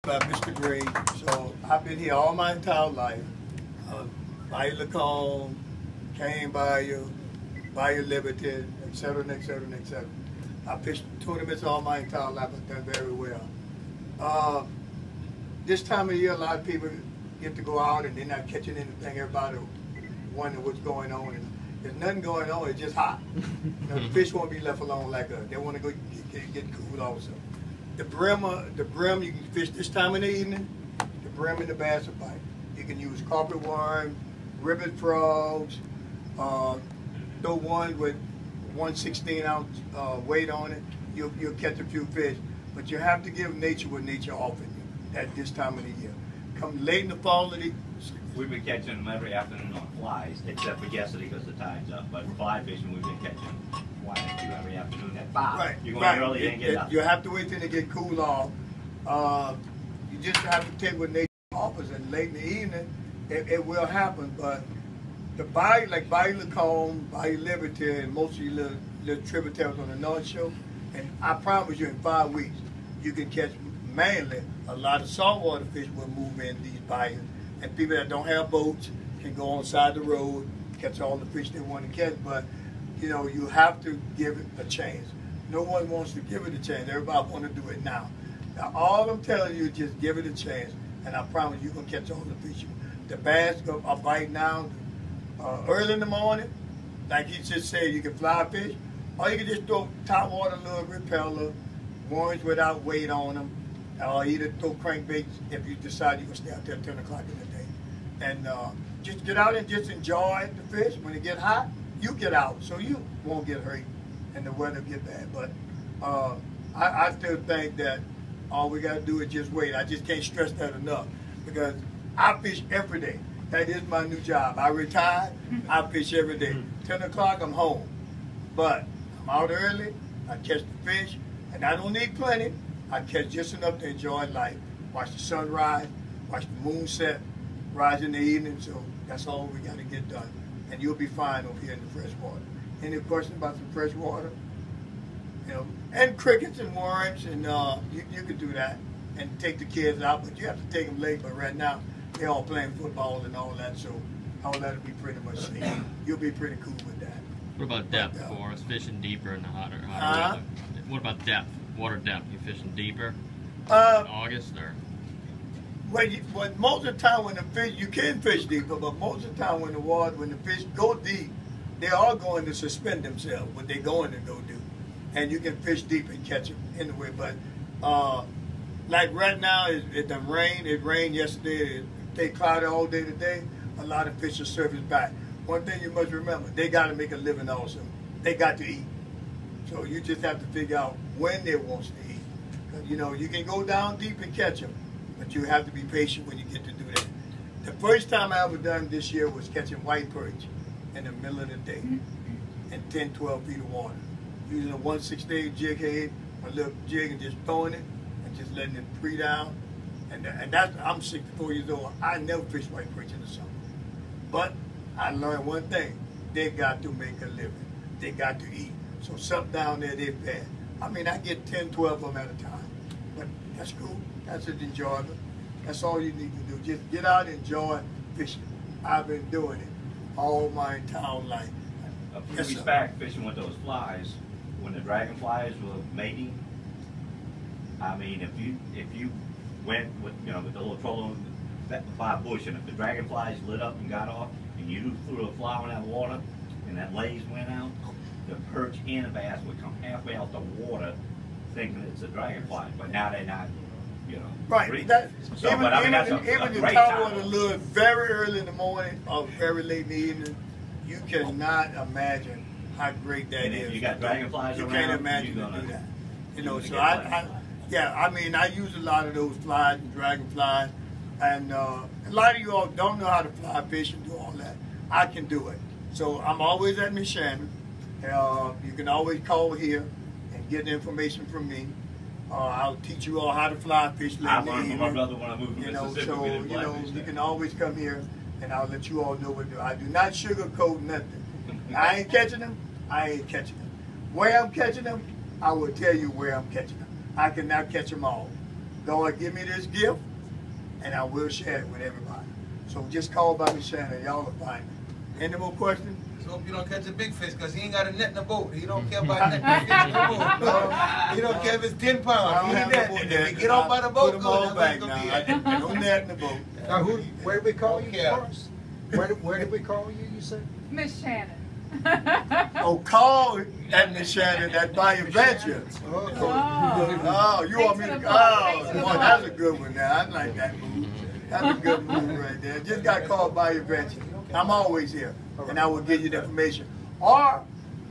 By Mr. Green. So I've been here all my entire life. Bayou Lacombe, Cane Bayou, Bayou Liberty, etc., etc., etc. I fished tournaments all my entire life. I've done very well. This time of year, a lot of people get to go out and they're not catching anything. Everybody wonder what's going on. And there's nothing going on. It's just hot. The fish won't be left alone like us. They want to go get cool also. The brim you can fish this time in the evening. The brim and the bass are bite. You can use carpet worm, ribbon frogs, throw one with 1/16-ounce weight on it. You'll catch a few fish, but you have to give nature what nature offers you at this time of the year. Come late in the fall, we've been catching them every afternoon on flies, except for yesterday because the tide's up. But fly fishing, we've been catching fly every afternoon at 5. Right, You're going early and get up. You have to wait till they get cool off. You just have to take what nature offers, and late in the evening, it will happen. But the bayou, like Bayou Lacombe, Bayou Liberty, and most of your little tributaries on the North Shore, and I promise you, in 5 weeks, you can catch mainly a lot of saltwater fish will move in these bayous. And people that don't have boats can go on side the road, catch all the fish they want to catch. But you know, you have to give it a chance. No one wants to give it a chance. Everybody want to do it now. Now, all I'm telling you is just give it a chance, and I promise you're going to catch all the fish. The bass are biting now early in the morning. Like he just said, you can fly fish, or you can just throw top water little repeller, ones without weight on them, or either throw crankbaits if you decide you're going to stay out there at 10 o'clock in the day. And just get out and just enjoy the fish. When it get hot, you get out, so you won't get hurt and the weather get bad. But I still think that all we got to do is just wait. I just can't stress that enough, because I fish every day. That is my new job. I retired, I fish every day. 10 o'clock, I'm home. But I'm out early, I catch the fish, and I don't need plenty. I catch just enough to enjoy life. Watch the sunrise, watch the moon set, rise in the evening, so that's all we got to get done. And you'll be fine over here in the fresh water. Any question about some fresh water? You know, and crickets and worms, and you could do that and take the kids out, but you have to take them late. But right now, they're all playing football and all that, so all that will be pretty much safe. You'll be pretty cool with that. What about depth for us? Fishing deeper in the hotter weather. What about depth? Water depth? You fishing deeper? In August or? Well, most of the time when the fish, you can fish deeper, but most of the time when the fish go deep, they are going to suspend themselves, what they're going to go do. And you can fish deep and catch them anyway. But like right now, it done rained. It rained yesterday. It stayed cloudy all day today. A lot of fish are surface back. One thing you must remember, they got to make a living also. They got to eat. So you just have to figure out when they want to eat. You know, you can go down deep and catch them, but you have to be patient when you get to do that. The first time I ever done this year was catching white perch in the middle of the day in 10, 12 feet of water. Using a 1/16 jig head, a little jig, and just throwing it and just letting it free down. And that's, I'm 64 years old. I never fished white perch in the summer. But I learned one thing. They got to make a living. They got to eat. So something down there they fed. I mean, I get 10, 12 of them at a time. But that's cool. That's an enjoyment. That's all you need to do. Just get out and enjoy fishing. I've been doing it all my entire life. A few weeks back, fishing with those flies, when the dragonflies were mating, I mean, if you went with with the little troll by a bush, and if the dragonflies lit up and got off, and you threw a fly in that water, and that lays went out, the perch and the bass would come halfway out the water, thinking it's a dragonfly, but now they're not. Right. Even the top one a little very early in the morning or very late in the evening, you cannot imagine how great that is. If you got dragonflies you around, can't imagine to do that. You know, so I mean, I use a lot of those flies and dragonflies, and a lot of you all don't know how to fly fish and do all that. I can do it. So I'm always at Miss Shannon. You can always call here and get the information from me. I'll teach you all how to fly fish. I learned from my brother when I moved to Mississippi. So you can always come here, and I'll let you all know what to do. I do not sugarcoat nothing. I ain't catching them. I ain't catching them. Where I'm catching them, I will tell you where I'm catching them. I cannot catch them all. Lord, give me this gift, and I will share it with everybody. So just call by me, Shannon. Y'all will find me. Any more questions? So hope you don't catch a big fish, because he ain't got a net in the boat. He don't care about netting a fish in the boat. No. He don't care if it's 10 pounds. He net. If he get off by the boat, put them all back now. No net in the boat. Now, where did we call you Yeah. first? Where did we call you, you said? Miss Shannon. Oh, call at Miss Shannon at Bayou Adventure. Oh, you want me to? Oh, boy, that's a good one now. I like that move. That's a good move right there. Just got called Bayou Adventure. I'm always here, and I will give you the information. Or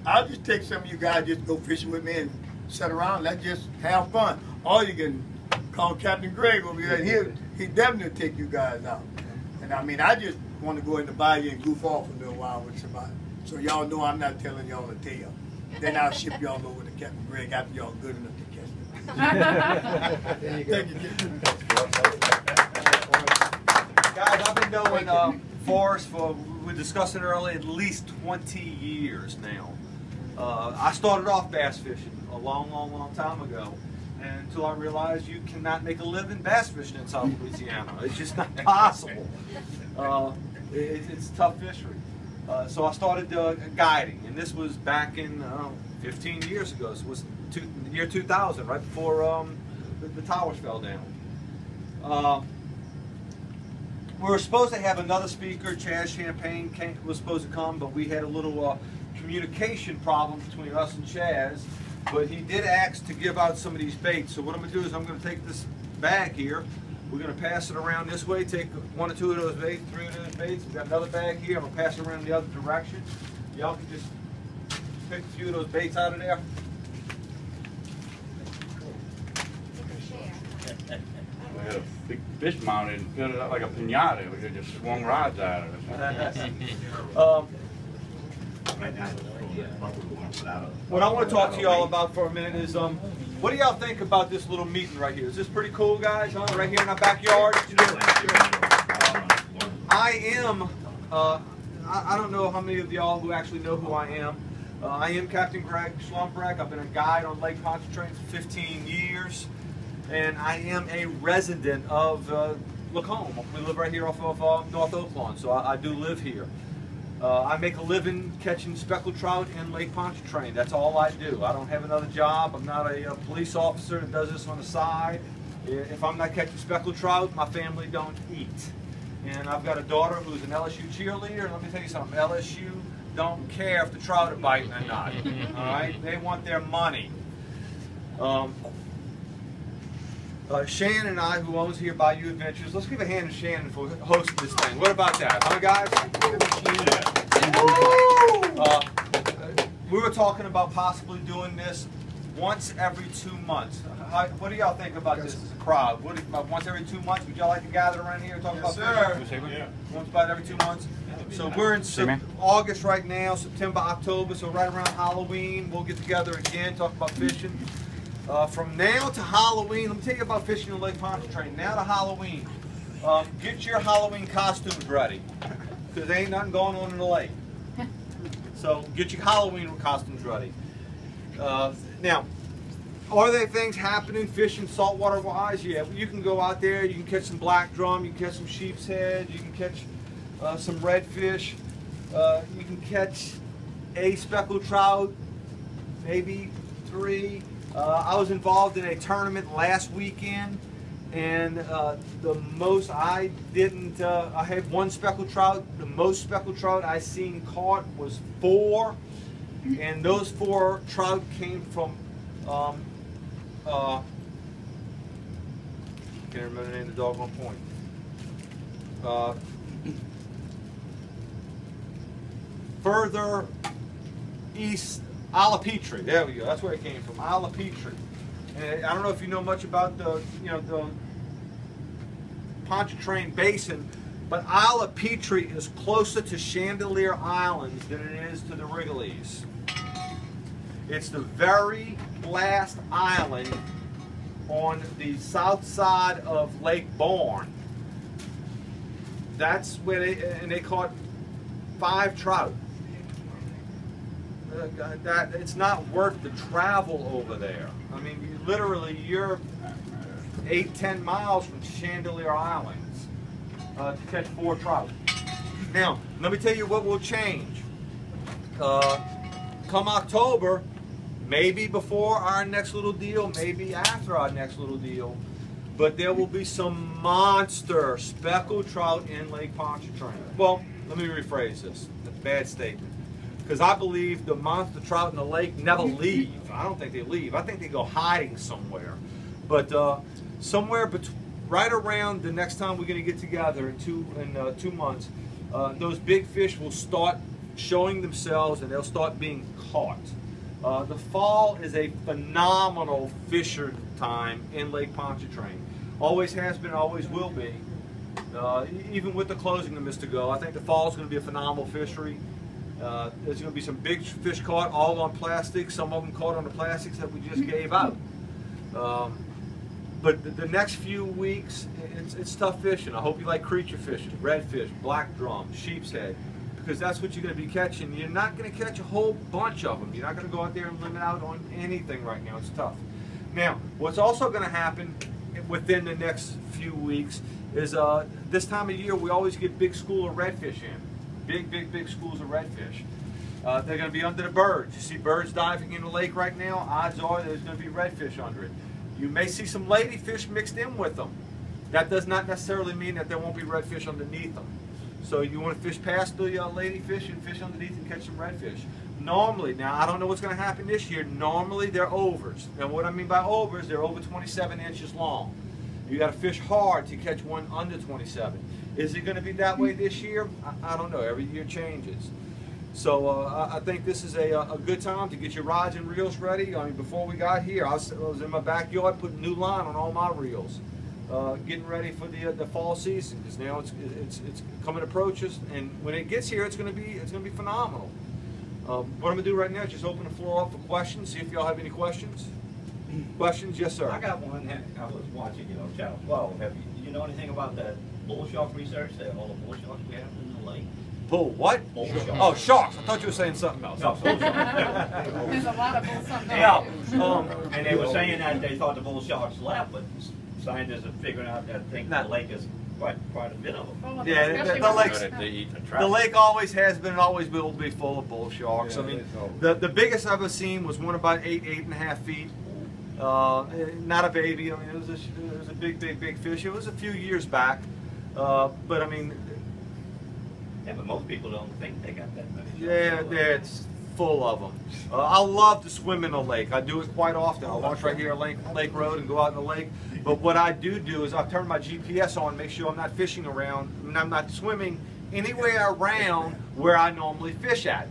I'll just take some of you guys just go fishing with me and sit around. Let's just have fun. Or you can call Captain Greg over here. He definitely take you guys out. And I mean, I just want to go in the bayou and goof off a little while with somebody. So y'all know I'm not telling y'all a tale. Then I'll ship y'all over to Captain Greg after y'all good enough to catch them. Thank you. Guys, I've been knowing Forrest for, we were discussing earlier, at least 20 years now. I started off bass fishing a long time ago, and until I realized you cannot make a living bass fishing in South Louisiana. It's just not possible. It's tough fishery. So I started guiding, and this was back in 15 years ago. So it was the year 2000, right before the towers fell down. We were supposed to have another speaker, Chaz Champagne was supposed to come, but we had a little communication problem between us and Chaz. But he did ask to give out some of these baits. So what I'm going to do is I'm going to take this bag here. We're going to pass it around this way, take 1 or 2 of those baits, 3 of those baits. We've got another bag here. I'm going to pass it around the other direction. Y'all can just pick a few of those baits out of there. We had a big fish mounted and filled it up like a pinata. We just swung rods out of it. What I want to talk to y'all about for a minute is, what do y'all think about this little meeting right here? Is this pretty cool, guys? Huh? Right here in our backyard? I am, I don't know how many of y'all who actually know who I am. I am Captain Greg Schlumbrecht. I've been a guide on Lake Pontchartrain for 15 years. And I am a resident of Lacombe. We live right here off of North Oaklawn, so I do live here. I make a living catching speckled trout in Lake Pontchartrain. That's all I do. I don't have another job. I'm not a police officer that does this on the side. If I'm not catching speckled trout, my family don't eat. And I've got a daughter who's an LSU cheerleader. And let me tell you something, LSU don't care if the trout are biting or not. All right? They want their money. Shannon and I, who owns here Bayou Adventures, let's give a hand to Shannon for hosting this thing. What about that, huh, guys? We were talking about possibly doing this once every 2 months. What do y'all think about this as a crowd? Once every 2 months, would y'all like to gather around here and talk about fishing? Yeah. Once about every 2 months? So we're in August right now, September, October, so right around Halloween, we'll get together again, talk about fishing. From now to Halloween, let me tell you about fishing in Lake Pontchartrain. Now to Halloween, get your Halloween costumes ready, because there ain't nothing going on in the lake. So get your Halloween costumes ready. Now, are there things happening fishing saltwater wise? Yeah, you can go out there, you can catch some black drum, you can catch some sheep's head, you can catch some redfish, you can catch a speckled trout, maybe 3. I was involved in a tournament last weekend, and the most I had 1 speckled trout. The most speckled trout I seen caught was 4, and those 4 trout came from, can't remember the name of the doggone point. Further east, Isle of Petrie, there we go. That's where it came from, Isle of Petrie. And I don't know if you know much about the Pontchartrain Basin, but Isle of Petrie is closer to Chandelier Islands than it is to the Wrigley's. It's the very last island on the south side of Lake Bourne. That's where they caught 5 trout. It's not worth the travel over there. I mean, literally, you're 8-10 miles from Chandelier Islands to catch 4 trout. Now, let me tell you what will change. Come October, maybe before our next little deal, maybe after our next little deal, but there will be some monster speckled trout in Lake Pontchartrain. Well, let me rephrase this. That's a bad statement. Because I believe the monster trout in the lake never leave. I don't think they leave. I think they go hiding somewhere. But somewhere right around the next time we're going to get together in 2 months, those big fish will start showing themselves and they'll start being caught. The fall is a phenomenal fisher time in Lake Pontchartrain. Always has been, always will be. Even with the closing of Mr. Go, I think the fall is going to be a phenomenal fishery. There's going to be some big fish caught, all on plastic. Some of them caught on the plastics that we just gave out. But the next few weeks, it's tough fishing. I hope you like creature fishing, redfish, black drum, sheep's head, because that's what you're going to be catching. You're not going to catch a whole bunch of them. You're not going to go out there and limit out on anything right now. It's tough. Now, what's also going to happen within the next few weeks is this time of year we always get big school of redfish in. Big schools of redfish. They're going to be under the birds. You see birds diving in the lake right now, odds are there's going to be redfish under it. You may see some ladyfish mixed in with them. That does not necessarily mean that there won't be redfish underneath them. So you want to fish past the ladyfish and fish underneath and catch some redfish. Normally, now I don't know what's going to happen this year, normally they're overs. And what I mean by overs, they're over 27 inches long. You got to fish hard to catch one under 27. Is it going to be that way this year? I don't know. Every year changes. So I think this is a good time to get your rods and reels ready. I mean, before we got here, I was in my backyard putting new line on all my reels, getting ready for the fall season, because now it's coming approaches, and when it gets here, it's going to be phenomenal. What I'm going to do right now is just open the floor up for questions. See if y'all have any questions. Questions? Yes, sir. I got one. I was watching, Channel 12. Do you know anything about that bull shark research? That all the bull sharks we have in the lake. Bull what? Bull sharks. Oh, sharks. I thought you were saying something else. No, bull sharks. There's a lot of bull something. Yeah. And they were saying that they thought the bull sharks left, but scientists have figured out that the lake is quite a bit of them. Yeah, the lake always has been and always will be full of bull sharks. I mean, the biggest I've ever seen was one about 8.5 feet. Not a baby. I mean, it was a big fish. It was a few years back, but I mean. Yeah, but most people don't think they got that many. Yeah, it's full of them. I love to swim in the lake. I do it quite often. I watch right here at Lake Road and go out in the lake. But what I do is I turn my GPS on, make sure I'm not fishing around, and I'm not swimming anywhere around where I normally fish at.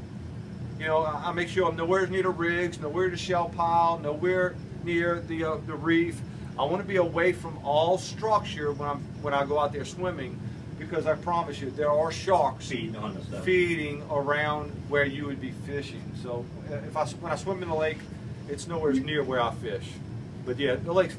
I make sure I'm nowhere near the rigs, nowhere the shell pile, nowhere near the reef. I want to be away from all structure when I go out there swimming, because I promise you there are sharks feeding around where you would be fishing. So when I swim in the lake, it's nowhere near where I fish. But yeah, the lake's